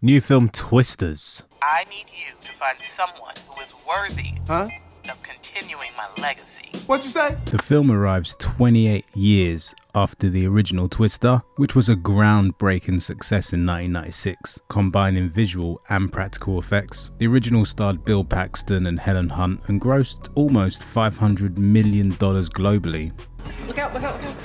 New film Twisters. I need you to find someone who is worthy of continuing my legacy. What'd you say? The film arrives 28 years after the original Twister, which was a groundbreaking success in 1996, combining visual and practical effects. The original starred Bill Paxton and Helen Hunt and grossed almost $500 million globally. Look out, look out, look out.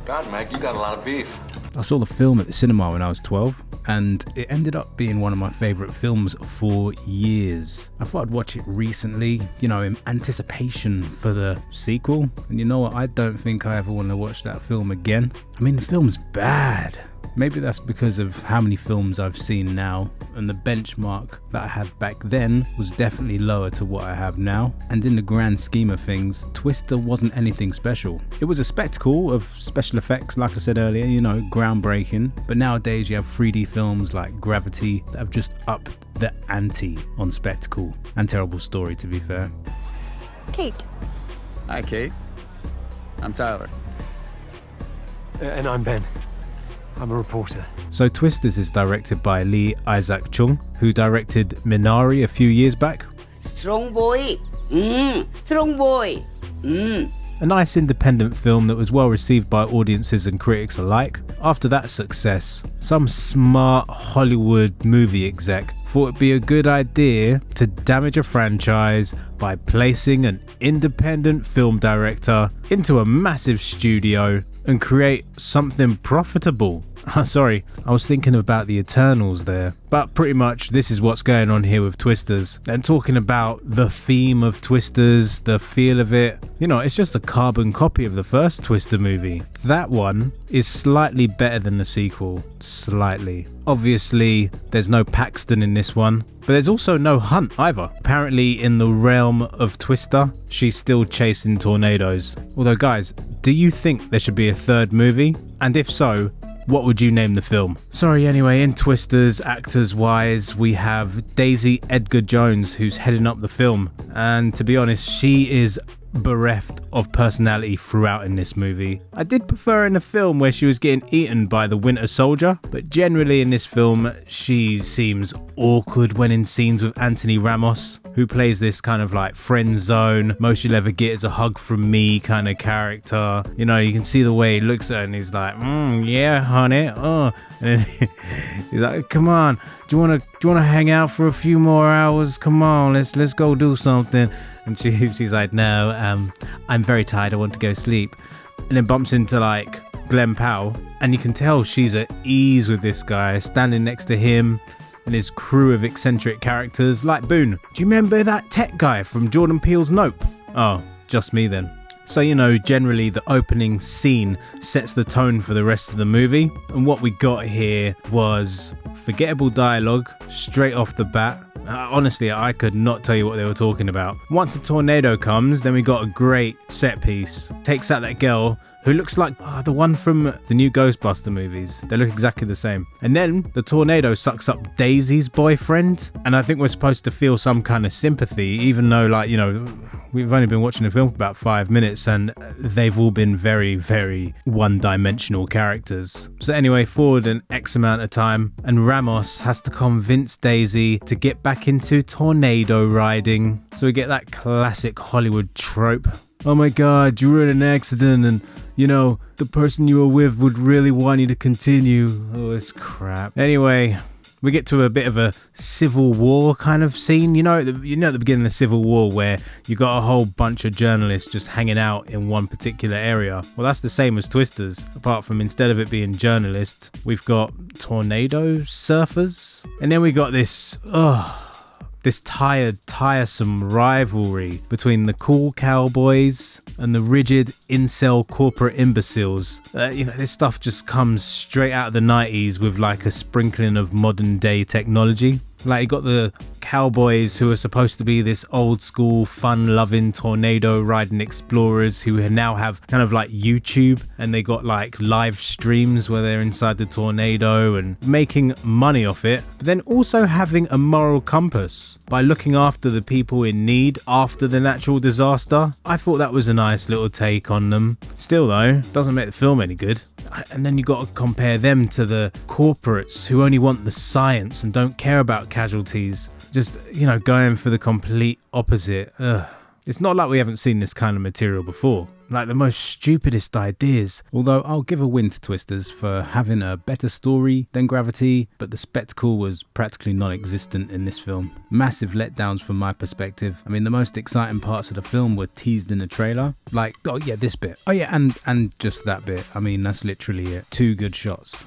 God, Meg, you got a lot of beef. I saw the film at the cinema when I was 12, and it ended up being one of my favourite films for years. I thought I'd watch it recently, in anticipation for the sequel. And you know what? I don't think I ever want to watch that film again. I mean, the film's bad. Maybe that's because of how many films I've seen now, and the benchmark that I had back then was definitely lower to what I have now. And in the grand scheme of things, Twister wasn't anything special. It was a spectacle of special effects, like I said earlier, groundbreaking. But nowadays you have 3D films like Gravity that have just upped the ante on spectacle. And terrible story, to be fair. Kate. Hi, Kate. I'm Tyler. And I'm Ben. I'm a reporter. So Twisters is directed by Lee Isaac Chung, who directed Minari a few years back. Strong boy. Strong boy. A nice independent film that was well received by audiences and critics alike. After that success, some smart Hollywood movie exec thought it'd be a good idea to damage a franchise by placing an independent film director into a massive studio and create something profitable. Sorry, I was thinking about the Eternals there. But pretty much this is what's going on here with Twisters. And talking about the theme of Twisters, the feel of it, it's just a carbon copy of the first Twister movie. That one is slightly better than the sequel. Slightly. Obviously, there's no Paxton in this one, but there's also no Hunt either. Apparently, in the realm of Twister, she's still chasing tornadoes. Although, guys, do you think there should be a third movie? And if so, what would you name the film? Sorry, anyway, in Twisters, actors-wise, we have Daisy Edgar-Jones, who's heading up the film. And to be honest, she is bereft of personality throughout in this movie. I did prefer in the film where she was getting eaten by the Winter Soldier, but generally in this film she seems awkward when in scenes with Anthony Ramos, who plays this kind of like friend zone, most you'll ever get is a hug from me kind of character. You can see the way he looks at her and he's like, yeah honey, and then he's like, come on, do you want to hang out for a few more hours? Come on, let's go do something. And she's like, no, I'm very tired, I want to go sleep. And then bumps into like Glenn Powell, and you can tell she's at ease with this guy, standing next to him and his crew of eccentric characters like Boone. Do you remember that tech guy from Jordan Peele's Nope? Oh, just me then. So, generally the opening scene sets the tone for the rest of the movie. And what we got here was forgettable dialogue straight off the bat. Honestly, I could not tell you what they were talking about. Once the tornado comes, then we got a great set piece. Takes out that girl who looks like the one from the new Ghostbuster movies. They look exactly the same. And then the tornado sucks up Daisy's boyfriend. And I think we're supposed to feel some kind of sympathy, even though, we've only been watching the film for about 5 minutes and they've all been very, very one-dimensional characters. So anyway, forward an X amount of time and Ramos has to convince Daisy to get back into tornado riding. So we get that classic Hollywood trope. Oh my god, you were in an accident and, the person you were with would really want you to continue. Oh, it's crap. Anyway, we get to a bit of a civil war kind of scene. At the beginning of the Civil War where you got a whole bunch of journalists just hanging out in one particular area. Well, that's the same as Twisters, apart from instead of it being journalists, we've got tornado surfers. And then we got this tiresome rivalry between the cool cowboys and the rigid incel corporate imbeciles. This stuff just comes straight out of the 90s with like a sprinkling of modern day technology. Like, you got the Cowboys, who are supposed to be this old school, fun-loving, tornado-riding explorers who now have kind of like YouTube, and they got like live streams where they're inside the tornado and making money off it, but then also having a moral compass by looking after the people in need after the natural disaster. I thought that was a nice little take on them. Still though, doesn't make the film any good. And then you got to compare them to the corporates who only want the science and don't care about casualties. Just, you know, going for the complete opposite. Ugh. It's not like we haven't seen this kind of material before. Like the most stupidest ideas. Although I'll give a win to Twisters for having a better story than Gravity, but the spectacle was practically non-existent in this film. Massive letdowns from my perspective. I mean, the most exciting parts of the film were teased in the trailer. Like, oh yeah, this bit. Oh yeah, and just that bit. I mean, that's literally it. 2 good shots.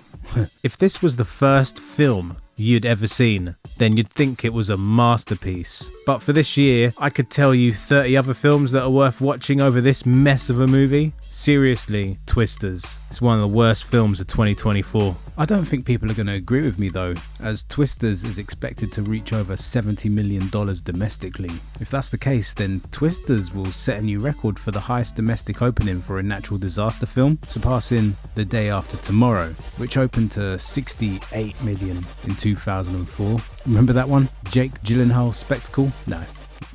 If this was the first film you'd ever seen, then you'd think it was a masterpiece. But for this year, I could tell you 30 other films that are worth watching over this mess of a movie. Seriously, Twisters. It's one of the worst films of 2024. I don't think people are going to agree with me though, as Twisters is expected to reach over $70 million domestically. If that's the case, then Twisters will set a new record for the highest domestic opening for a natural disaster film, surpassing The Day After Tomorrow, which opened to $68 million in 2004. Remember that one? Jake Gyllenhaal spectacle? No,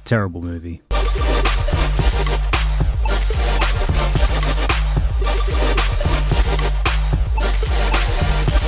terrible movie.